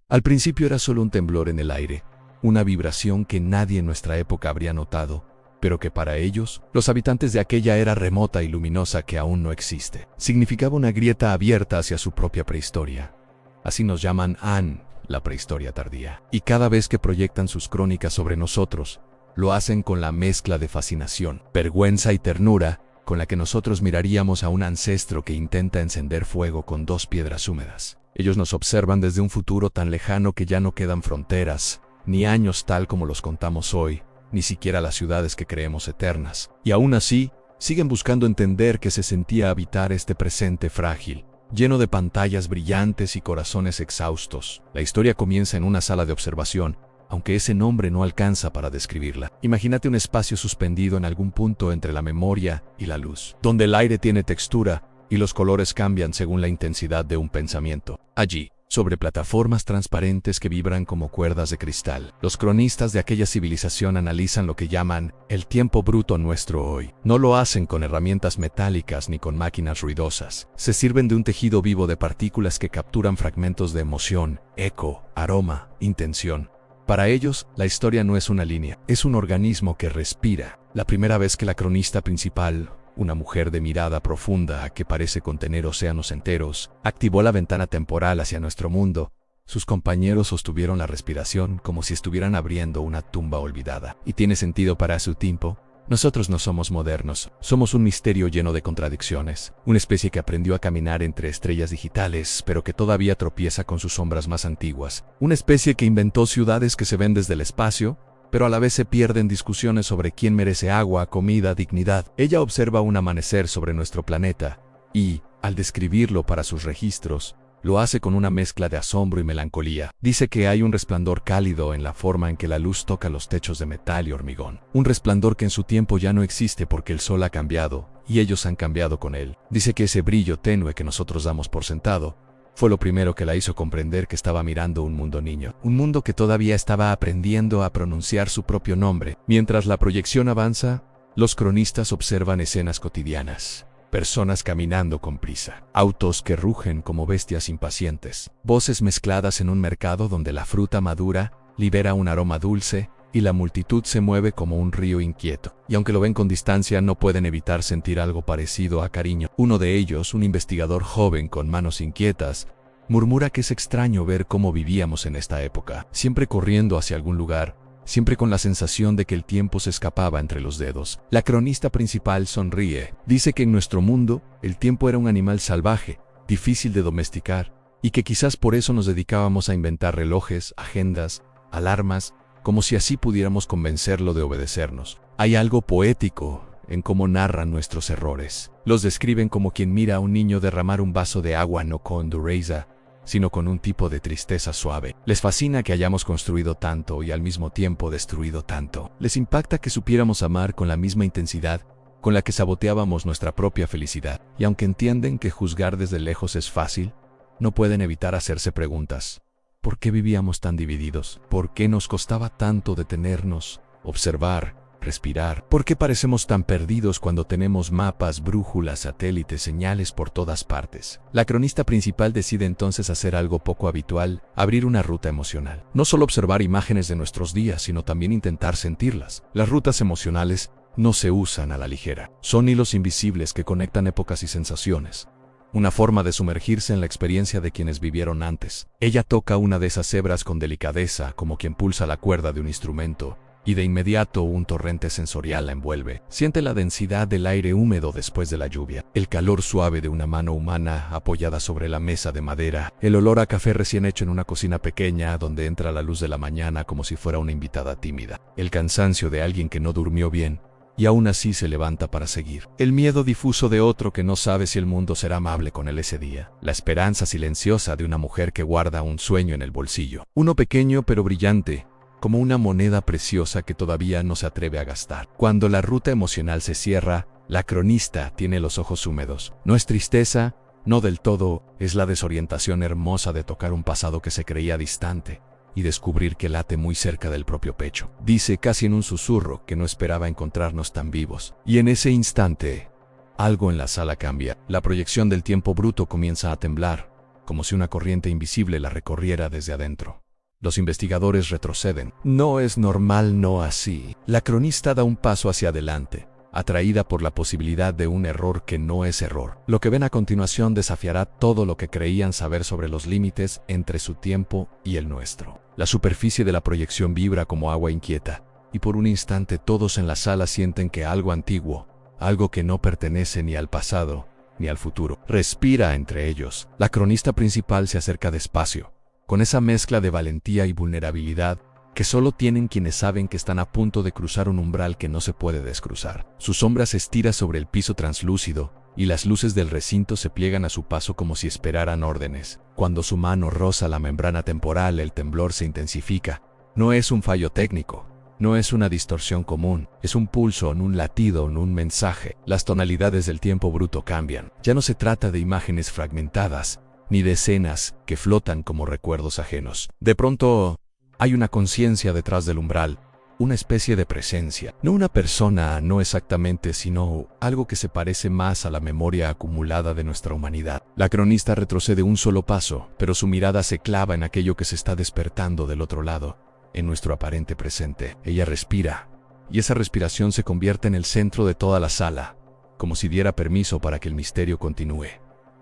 Al principio era solo un temblor en el aire, una vibración que nadie en nuestra época habría notado, pero que para ellos, los habitantes de aquella era remota y luminosa que aún no existe, significaba una grieta abierta hacia su propia prehistoria. Así nos llaman la prehistoria tardía. Y cada vez que proyectan sus crónicas sobre nosotros, lo hacen con la mezcla de fascinación, vergüenza y ternura con la que nosotros miraríamos a un ancestro que intenta encender fuego con 2 piedras húmedas. Ellos nos observan desde un futuro tan lejano que ya no quedan fronteras, ni años tal como los contamos hoy, ni siquiera las ciudades que creemos eternas. Y aún así, siguen buscando entender qué se sentía habitar este presente frágil, lleno de pantallas brillantes y corazones exhaustos. La historia comienza en una sala de observación, aunque ese nombre no alcanza para describirla. Imagínate un espacio suspendido en algún punto entre la memoria y la luz, donde el aire tiene textura y los colores cambian según la intensidad de un pensamiento. Allí, sobre plataformas transparentes que vibran como cuerdas de cristal, los cronistas de aquella civilización analizan lo que llaman el tiempo bruto nuestro hoy. No lo hacen con herramientas metálicas ni con máquinas ruidosas. Se sirven de un tejido vivo de partículas que capturan fragmentos de emoción, eco, aroma, intención. Para ellos, la historia no es una línea, es un organismo que respira. La primera vez que la cronista principal, una mujer de mirada profunda que parece contener océanos enteros, activó la ventana temporal hacia nuestro mundo, sus compañeros sostuvieron la respiración como si estuvieran abriendo una tumba olvidada. Y tiene sentido para su tiempo. Nosotros no somos modernos, somos un misterio lleno de contradicciones, una especie que aprendió a caminar entre estrellas digitales, pero que todavía tropieza con sus sombras más antiguas, una especie que inventó ciudades que se ven desde el espacio, pero a la vez se pierde en discusiones sobre quién merece agua, comida, dignidad. Ella observa un amanecer sobre nuestro planeta y, al describirlo para sus registros, lo hace con una mezcla de asombro y melancolía. Dice que hay un resplandor cálido en la forma en que la luz toca los techos de metal y hormigón. Un resplandor que en su tiempo ya no existe porque el sol ha cambiado y ellos han cambiado con él. Dice que ese brillo tenue que nosotros damos por sentado fue lo primero que la hizo comprender que estaba mirando un mundo niño. Un mundo que todavía estaba aprendiendo a pronunciar su propio nombre. Mientras la proyección avanza, los cronistas observan escenas cotidianas. Personas caminando con prisa, autos que rugen como bestias impacientes, voces mezcladas en un mercado donde la fruta madura libera un aroma dulce y la multitud se mueve como un río inquieto. Y aunque lo ven con distancia, no pueden evitar sentir algo parecido a cariño. Uno de ellos, un investigador joven con manos inquietas, murmura que es extraño ver cómo vivíamos en esta época, siempre corriendo hacia algún lugar, siempre con la sensación de que el tiempo se escapaba entre los dedos. La cronista principal sonríe. Dice que en nuestro mundo, el tiempo era un animal salvaje, difícil de domesticar, y que quizás por eso nos dedicábamos a inventar relojes, agendas, alarmas, como si así pudiéramos convencerlo de obedecernos. Hay algo poético en cómo narran nuestros errores. Los describen como quien mira a un niño derramar un vaso de agua no con dureza, sino con un tipo de tristeza suave. Les fascina que hayamos construido tanto y al mismo tiempo destruido tanto. Les impacta que supiéramos amar con la misma intensidad con la que saboteábamos nuestra propia felicidad. Y aunque entienden que juzgar desde lejos es fácil, no pueden evitar hacerse preguntas. ¿Por qué vivíamos tan divididos? ¿Por qué nos costaba tanto detenernos, observar, respirar? ¿Por qué parecemos tan perdidos cuando tenemos mapas, brújulas, satélites, señales por todas partes? La cronista principal decide entonces hacer algo poco habitual, abrir una ruta emocional. No solo observar imágenes de nuestros días, sino también intentar sentirlas. Las rutas emocionales no se usan a la ligera. Son hilos invisibles que conectan épocas y sensaciones. Una forma de sumergirse en la experiencia de quienes vivieron antes. Ella toca una de esas hebras con delicadeza, como quien pulsa la cuerda de un instrumento, y de inmediato un torrente sensorial la envuelve. Siente la densidad del aire húmedo después de la lluvia, el calor suave de una mano humana apoyada sobre la mesa de madera, el olor a café recién hecho en una cocina pequeña donde entra la luz de la mañana como si fuera una invitada tímida, el cansancio de alguien que no durmió bien, y aún así se levanta para seguir. El miedo difuso de otro que no sabe si el mundo será amable con él ese día. La esperanza silenciosa de una mujer que guarda un sueño en el bolsillo. Uno pequeño pero brillante, como una moneda preciosa que todavía no se atreve a gastar. Cuando la ruta emocional se cierra, la cronista tiene los ojos húmedos. No es tristeza, no del todo, es la desorientación hermosa de tocar un pasado que se creía distante y descubrir que late muy cerca del propio pecho. Dice casi en un susurro que no esperaba encontrarnos tan vivos. Y en ese instante, algo en la sala cambia. La proyección del tiempo bruto comienza a temblar, como si una corriente invisible la recorriera desde adentro. Los investigadores retroceden. No es normal, no así. La cronista da un paso hacia adelante, atraída por la posibilidad de un error que no es error. Lo que ven a continuación desafiará todo lo que creían saber sobre los límites entre su tiempo y el nuestro. La superficie de la proyección vibra como agua inquieta, y por un instante todos en la sala sienten que algo antiguo, algo que no pertenece ni al pasado ni al futuro, respira entre ellos. La cronista principal se acerca despacio, con esa mezcla de valentía y vulnerabilidad que solo tienen quienes saben que están a punto de cruzar un umbral que no se puede descruzar. Su sombra se estira sobre el piso translúcido, y las luces del recinto se pliegan a su paso como si esperaran órdenes. Cuando su mano roza la membrana temporal, el temblor se intensifica. No es un fallo técnico, no es una distorsión común, es un pulso, un latido, un mensaje. Las tonalidades del tiempo bruto cambian. Ya no se trata de imágenes fragmentadas, ni de escenas que flotan como recuerdos ajenos. De pronto, hay una conciencia detrás del umbral, una especie de presencia. No una persona, no exactamente, sino algo que se parece más a la memoria acumulada de nuestra humanidad. La cronista retrocede un solo paso, pero su mirada se clava en aquello que se está despertando del otro lado, en nuestro aparente presente. Ella respira, y esa respiración se convierte en el centro de toda la sala, como si diera permiso para que el misterio continúe.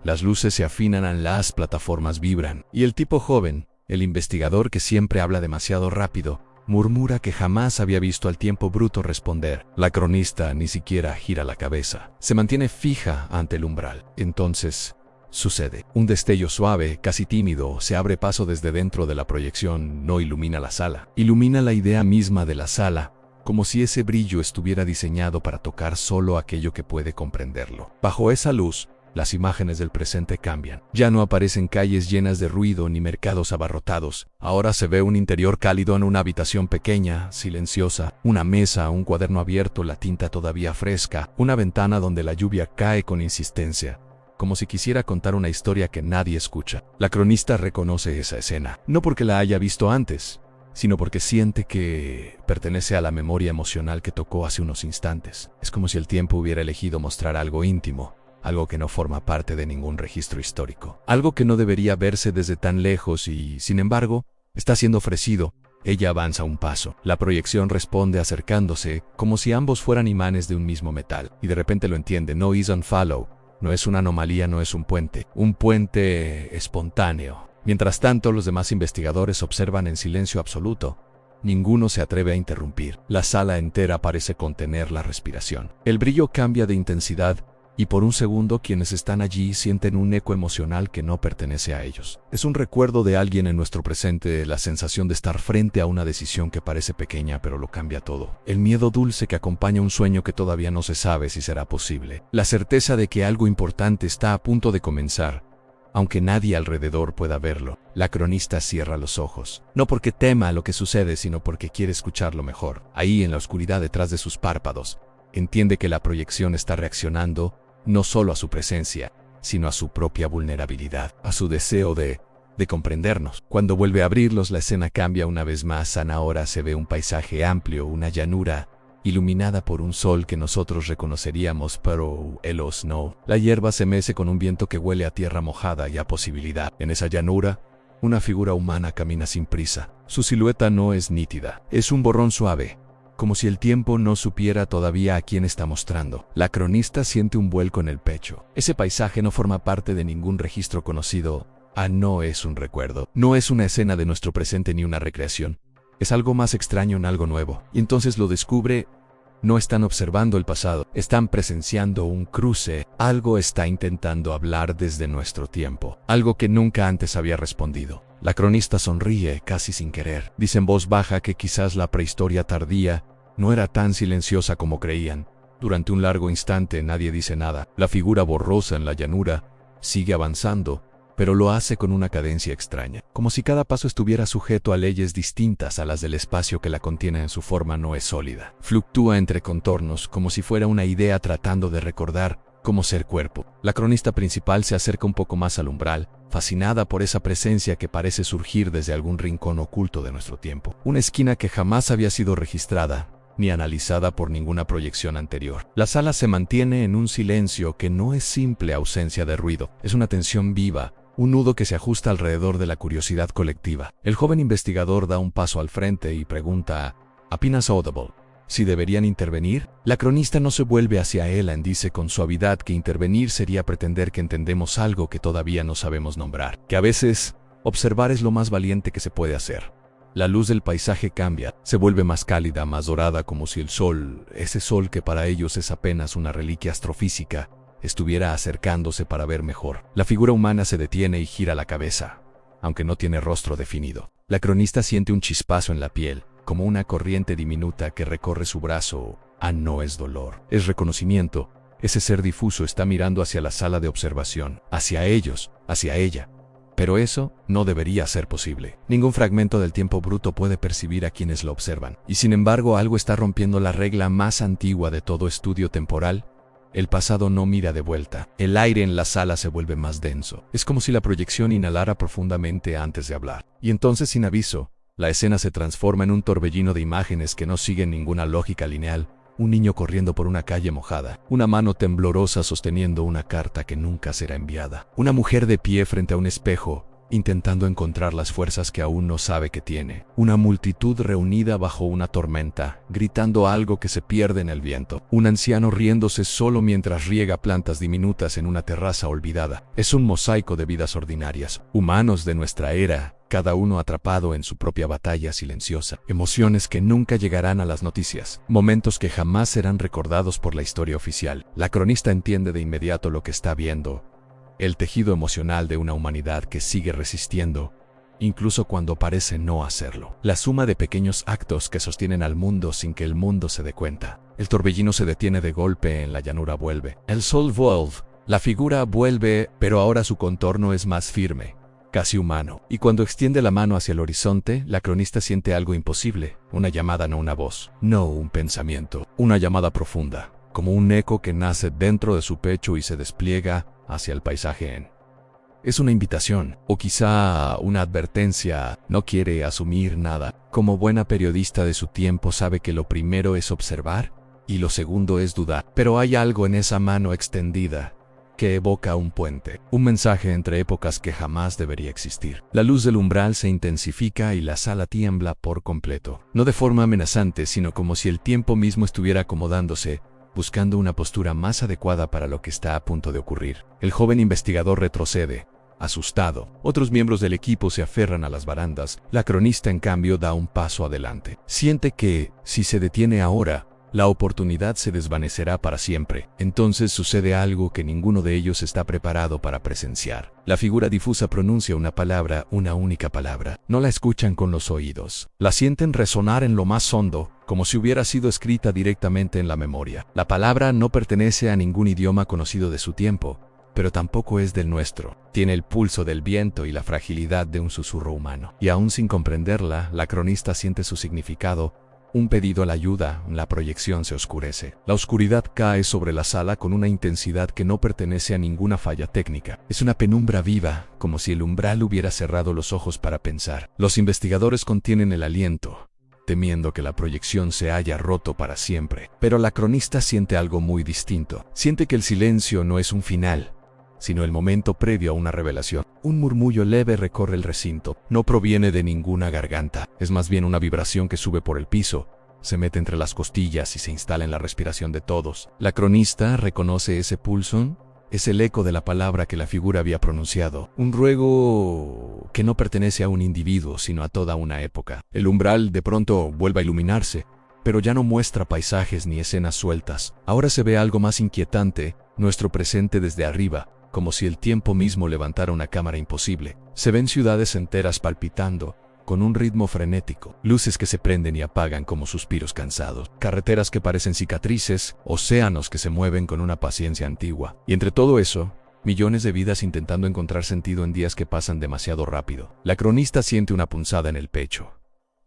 Las luces se afinan, las plataformas vibran, y el tipo joven, el investigador que siempre habla demasiado rápido, murmura que jamás había visto al tiempo bruto responder. La cronista ni siquiera gira la cabeza. Se mantiene fija ante el umbral. Entonces, sucede. Un destello suave, casi tímido, se abre paso desde dentro de la proyección. No ilumina la sala. Ilumina la idea misma de la sala, como si ese brillo estuviera diseñado para tocar solo aquello que puede comprenderlo. Bajo esa luz, las imágenes del presente cambian. Ya no aparecen calles llenas de ruido ni mercados abarrotados. Ahora se ve un interior cálido en una habitación pequeña, silenciosa, una mesa, un cuaderno abierto, la tinta todavía fresca, una ventana donde la lluvia cae con insistencia, como si quisiera contar una historia que nadie escucha. La cronista reconoce esa escena, no porque la haya visto antes, sino porque siente que pertenece a la memoria emocional que tocó hace unos instantes. Es como si el tiempo hubiera elegido mostrar algo íntimo, algo que no forma parte de ningún registro histórico, algo que no debería verse desde tan lejos y, sin embargo, está siendo ofrecido. Ella avanza un paso. La proyección responde acercándose, como si ambos fueran imanes de un mismo metal, y de repente lo entiende. No is unfollow, no es una anomalía, no es un puente espontáneo. Mientras tanto, los demás investigadores observan en silencio absoluto. Ninguno se atreve a interrumpir. La sala entera parece contener la respiración. El brillo cambia de intensidad, y por un segundo quienes están allí sienten un eco emocional que no pertenece a ellos. Es un recuerdo de alguien en nuestro presente, la sensación de estar frente a una decisión que parece pequeña pero lo cambia todo. El miedo dulce que acompaña un sueño que todavía no se sabe si será posible. La certeza de que algo importante está a punto de comenzar, aunque nadie alrededor pueda verlo. La cronista cierra los ojos, no porque tema lo que sucede, sino porque quiere escucharlo mejor. Ahí, en la oscuridad detrás de sus párpados, entiende que la proyección está reaccionando no solo a su presencia, sino a su propia vulnerabilidad, a su deseo de comprendernos. Cuando vuelve a abrirlos, la escena cambia una vez más. Ahora se ve un paisaje amplio, una llanura, iluminada por un sol que nosotros reconoceríamos, pero ellos no. La hierba se mece con un viento que huele a tierra mojada y a posibilidad. En esa llanura, una figura humana camina sin prisa. Su silueta no es nítida, es un borrón suave, como si el tiempo no supiera todavía a quién está mostrando. La cronista siente un vuelco en el pecho. Ese paisaje no forma parte de ningún registro conocido. No es un recuerdo. No es una escena de nuestro presente ni una recreación. Es algo más extraño, en algo nuevo. Y entonces lo descubre. No están observando el pasado, están presenciando un cruce. Algo está intentando hablar desde nuestro tiempo, algo que nunca antes había respondido. La cronista sonríe, casi sin querer. Dice en voz baja que quizás la prehistoria tardía no era tan silenciosa como creían. Durante un largo instante nadie dice nada. La figura borrosa en la llanura sigue avanzando, pero lo hace con una cadencia extraña, como si cada paso estuviera sujeto a leyes distintas a las del espacio que la contiene. En su forma no es sólida. Fluctúa entre contornos, como si fuera una idea tratando de recordar cómo ser cuerpo. La cronista principal se acerca un poco más al umbral, fascinada por esa presencia que parece surgir desde algún rincón oculto de nuestro tiempo. Una esquina que jamás había sido registrada ni analizada por ninguna proyección anterior. La sala se mantiene en un silencio que no es simple ausencia de ruido, es una tensión viva, un nudo que se ajusta alrededor de la curiosidad colectiva. El joven investigador da un paso al frente y pregunta, ¿apenas audible? ¿Si deberían intervenir? La cronista no se vuelve hacia él y dice con suavidad que intervenir sería pretender que entendemos algo que todavía no sabemos nombrar, que a veces observar es lo más valiente que se puede hacer. La luz del paisaje cambia, se vuelve más cálida, más dorada, como si el sol, ese sol que para ellos es apenas una reliquia astrofísica, estuviera acercándose para ver mejor. La figura humana se detiene y gira la cabeza, aunque no tiene rostro definido. La cronista siente un chispazo en la piel, como una corriente diminuta que recorre su brazo. No es dolor, es reconocimiento. Ese ser difuso está mirando hacia la sala de observación, hacia ellos, hacia ella. Pero eso no debería ser posible. Ningún fragmento del tiempo bruto puede percibir a quienes lo observan. Y sin embargo, algo está rompiendo la regla más antigua de todo estudio temporal. El pasado no mira de vuelta. El aire en la sala se vuelve más denso. Es como si la proyección inhalara profundamente antes de hablar. Y entonces, sin aviso, la escena se transforma en un torbellino de imágenes que no siguen ninguna lógica lineal. Un niño corriendo por una calle mojada, una mano temblorosa sosteniendo una carta que nunca será enviada, una mujer de pie frente a un espejo, intentando encontrar las fuerzas que aún no sabe que tiene, una multitud reunida bajo una tormenta, gritando algo que se pierde en el viento, un anciano riéndose solo mientras riega plantas diminutas en una terraza olvidada. Es un mosaico de vidas ordinarias, humanos de nuestra era, cada uno atrapado en su propia batalla silenciosa, emociones que nunca llegarán a las noticias, momentos que jamás serán recordados por la historia oficial. La cronista entiende de inmediato lo que está viendo, el tejido emocional de una humanidad que sigue resistiendo, incluso cuando parece no hacerlo. La suma de pequeños actos que sostienen al mundo sin que el mundo se dé cuenta. El torbellino se detiene de golpe, en la llanura vuelve. El sol vuelve, la figura vuelve, pero ahora su contorno es más firme, casi humano. Y cuando extiende la mano hacia el horizonte, la cronista siente algo imposible. Una llamada, no una voz, no un pensamiento. Una llamada profunda, como un eco que nace dentro de su pecho y se despliega hacia el paisaje. Es una invitación, o quizá una advertencia. No quiere asumir nada. Como buena periodista de su tiempo sabe que lo primero es observar y lo segundo es dudar. Pero hay algo en esa mano extendida que evoca un puente, un mensaje entre épocas que jamás debería existir. La luz del umbral se intensifica y la sala tiembla por completo. No de forma amenazante, sino como si el tiempo mismo estuviera acomodándose, buscando una postura más adecuada para lo que está a punto de ocurrir. El joven investigador retrocede, asustado. Otros miembros del equipo se aferran a las barandas. La cronista, en cambio, da un paso adelante. Siente que, si se detiene ahora, la oportunidad se desvanecerá para siempre. Entonces sucede algo que ninguno de ellos está preparado para presenciar. La figura difusa pronuncia una palabra, una única palabra. No la escuchan con los oídos. La sienten resonar en lo más hondo, como si hubiera sido escrita directamente en la memoria. La palabra no pertenece a ningún idioma conocido de su tiempo, pero tampoco es del nuestro. Tiene el pulso del viento y la fragilidad de un susurro humano. Y aún sin comprenderla, la cronista siente su significado. Un pedido a la ayuda, la proyección se oscurece. La oscuridad cae sobre la sala con una intensidad que no pertenece a ninguna falla técnica. Es una penumbra viva, como si el umbral hubiera cerrado los ojos para pensar. Los investigadores contienen el aliento, temiendo que la proyección se haya roto para siempre. Pero la cronista siente algo muy distinto. Siente que el silencio no es un final, sino el momento previo a una revelación. Un murmullo leve recorre el recinto. No proviene de ninguna garganta. Es más bien una vibración que sube por el piso, se mete entre las costillas y se instala en la respiración de todos. La cronista reconoce ese pulso. Es el eco de la palabra que la figura había pronunciado. Un ruego que no pertenece a un individuo, sino a toda una época. El umbral de pronto vuelve a iluminarse, pero ya no muestra paisajes ni escenas sueltas. Ahora se ve algo más inquietante, nuestro presente desde arriba, como si el tiempo mismo levantara una cámara imposible. Se ven ciudades enteras palpitando, con un ritmo frenético, luces que se prenden y apagan como suspiros cansados, carreteras que parecen cicatrices, océanos que se mueven con una paciencia antigua. Y entre todo eso, millones de vidas intentando encontrar sentido en días que pasan demasiado rápido. La cronista siente una punzada en el pecho.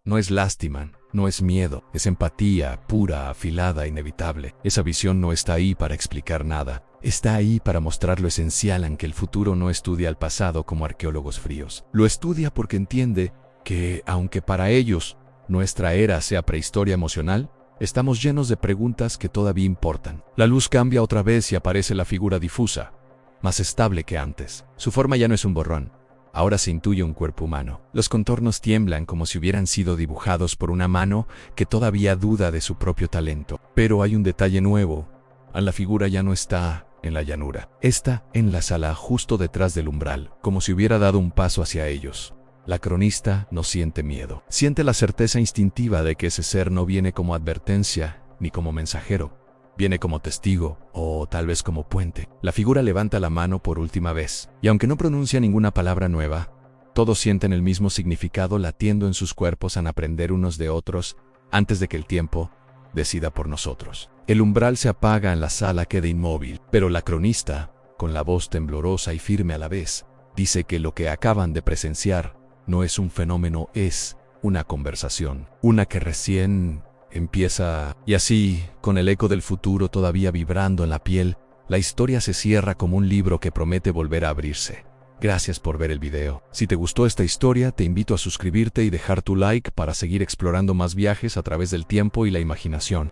No es lástima, no es miedo, es empatía, pura, afilada, inevitable. Esa visión no está ahí para explicar nada. Está ahí para mostrar lo esencial en que el futuro no estudia al pasado como arqueólogos fríos. Lo estudia porque entiende que, aunque para ellos nuestra era sea prehistoria emocional, estamos llenos de preguntas que todavía importan. La luz cambia otra vez y aparece la figura difusa. más estable que antes. Su forma ya no es un borrón. Ahora se intuye un cuerpo humano. Los contornos tiemblan como si hubieran sido dibujados por una mano que todavía duda de su propio talento. Pero hay un detalle nuevo. La figura ya no está en la llanura. Está en la sala justo detrás del umbral, como si hubiera dado un paso hacia ellos. La cronista no siente miedo. Siente la certeza instintiva de que ese ser no viene como advertencia ni como mensajero. Viene como testigo, o tal vez como puente. La figura levanta la mano por última vez, y aunque no pronuncia ninguna palabra nueva, todos sienten el mismo significado latiendo en sus cuerpos en aprender unos de otros antes de que el tiempo decida por nosotros. El umbral se apaga, en la sala queda inmóvil, pero la cronista, con la voz temblorosa y firme a la vez, dice que lo que acaban de presenciar no es un fenómeno, es una conversación, una que recién empieza. Y así, con el eco del futuro todavía vibrando en la piel, la historia se cierra como un libro que promete volver a abrirse. Gracias por ver el video. Si te gustó esta historia, te invito a suscribirte y dejar tu like para seguir explorando más viajes a través del tiempo y la imaginación.